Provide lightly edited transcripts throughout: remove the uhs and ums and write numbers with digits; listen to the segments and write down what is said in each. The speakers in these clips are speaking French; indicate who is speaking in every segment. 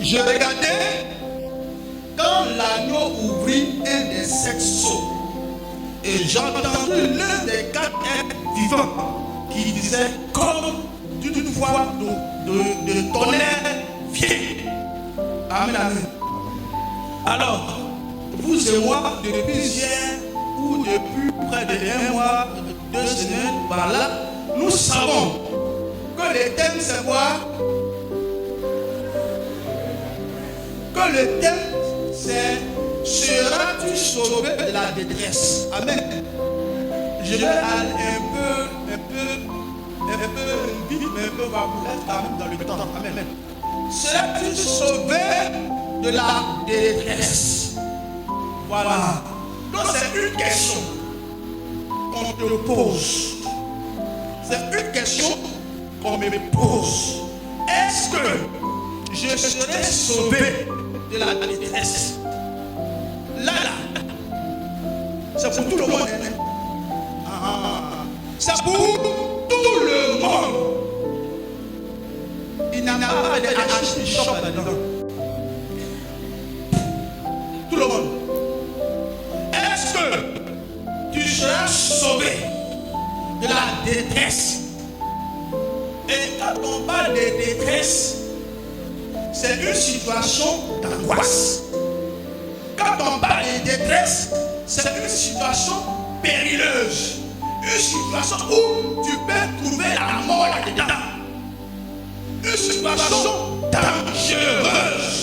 Speaker 1: Je regardais quand l'agneau ouvrit un des 7 sceaux et j'entendis l'un des 4 êtres vivants qui disait comme d'une voix de tonnerre, viens. Amen, amen. Alors, vous et moi, depuis hier ou depuis près de 1 mois, 2 semaines, par là, nous savons que le thème c'est quoi? Que le thème c'est seras-tu sauvé de la détresse? Amen. Je vais aller un peu vite, mais un peu vapourette quand même dans le temps. Amen. Seras-tu sauvé de la détresse? Voilà. Donc c'est une question qu'on te pose. C'est une question qu'on me pose. Est-ce que je serai sauvé de la détresse? Là, c'est pour tout le monde. C'est pour tout le monde. Il n'y a pas de archbishop là-dedans. Tout le monde. Est-ce que tu seras sauvé de la détresse? Et quand on parle de détresse, c'est une situation d'angoisse. Quand on parle de détresse, c'est une situation périleuse. Une situation où tu peux trouver la mort là-dedans. Une situation dangereuse.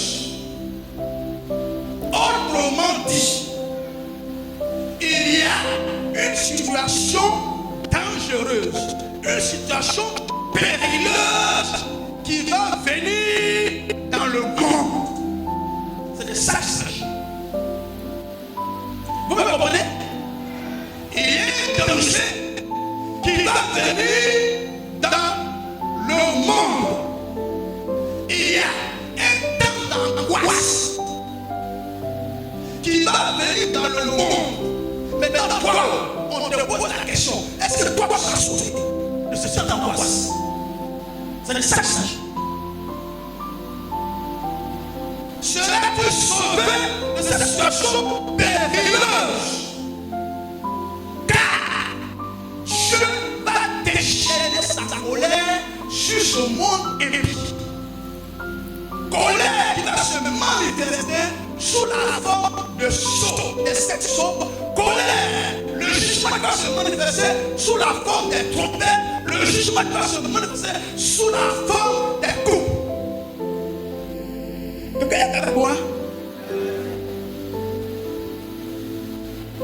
Speaker 1: Autrement dit, il y a une situation dangereuse, une situation périleuse qui va venir dans le monde. C'est de ça qu'il s'agit. Vous me comprenez? Il y a un danger qui va venir dans le monde. Il y a un temps d'angoisse qui va venir dans le monde. Mais dans toi, on te pose la question, est-ce que toi tu seras sauvé de ce temps d'angoisse? C'est de ça qu'il s'agit. Serais-tu sauvé de cette situation périleuse? Car Dieu va déchaîner sa colère sur ce monde impie. Colère qui va se manifester sous la forme de sceaux, de 7 sceaux. Colère, le jugement qui va se manifester sous la forme des trompettes. Le jugement qui va se manifester sous la forme des coups. Quoi?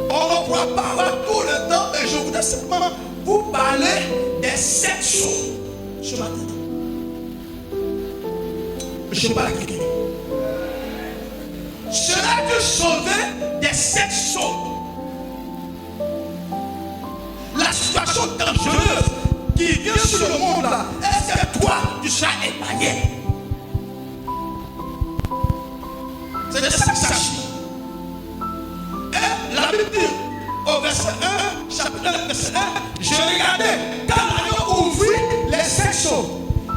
Speaker 1: On ne pourra pas avoir tout le temps, mais je voudrais simplement vous parler des 7 sceaux ce matin. Je parle à quelqu'un. Seras-tu sauvé des 7 sceaux? La situation dangereuse qui vient sur le monde là, est-ce que toi tu seras épargné? C'est de ça qu'il s'agit. Et la Bible dit au verset 1, chapitre 1, verset 1, je regardais quand l'agneau ouvrit les 7 sceaux.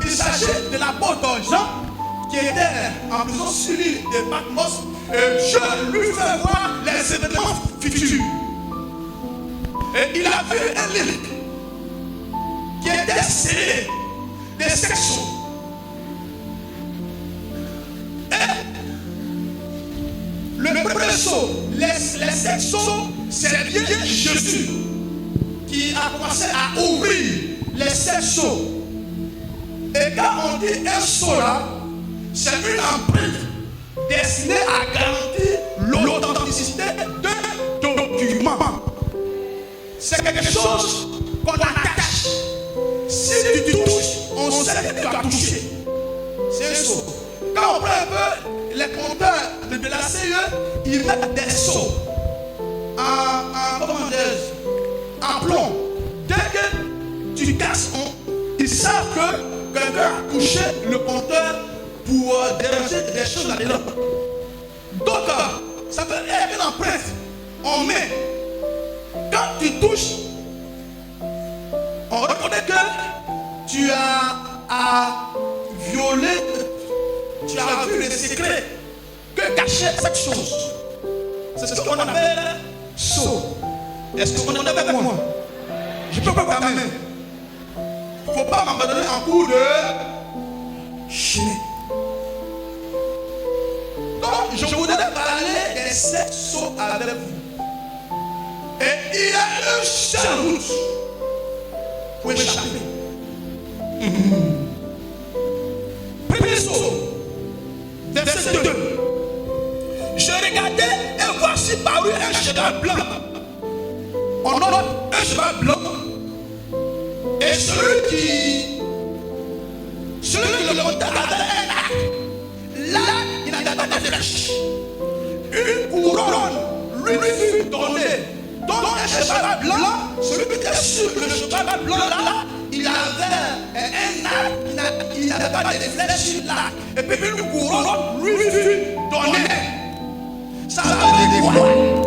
Speaker 1: Il s'agit de l'apôtre Jean qui était en prison sur l'île de Patmos. Et je lui fais voir les événements futurs. Et il a vu un livre qui était scellé des 7 sceaux. Le premier sceau, les 7 sceaux, c'est bien Jésus qui a commencé à ouvrir les 7 sceaux. Et quand on dit un sceau là, c'est une empreinte destinée à garantir l'authenticité d'un document. C'est quelque chose qu'on attache. Si tu touches, on sait que tu as touché. C'est un sceau. Quand on prend un peu les compteurs de la CE, ils mettent des sceaux en plomb. Dès que tu casses, ils savent que quelqu'un a touché le compteur pour déranger des choses là-dedans. Donc, ça peut être une empreinte. On met. Quand tu touches, on reconnaît que tu as violé a vu les secrets que cachait cette chose. C'est ce qu'on appelle saut. Est-ce que vous en avez avec moi? Je peux pas quand même. Il ne faut pas m'abandonner en cours de chimie. Donc, je voudrais parler des 7 sauts avec vous. Et il y a une seule route pour échapper. Premier saut, verset 2. Je regardais et voici parut un cheval blanc. On note un cheval blanc. Et celui qui le montait avait un arc. Là, il n'avait pas de flèche. Une couronne lui fut donnée. Donc un cheval blanc, celui qui était sur le cheval blanc là, il avait un arc, il n'avait pas de flèche sur l'arc. Et puis une couronne lui fut donnée. Ça veut dire quoi?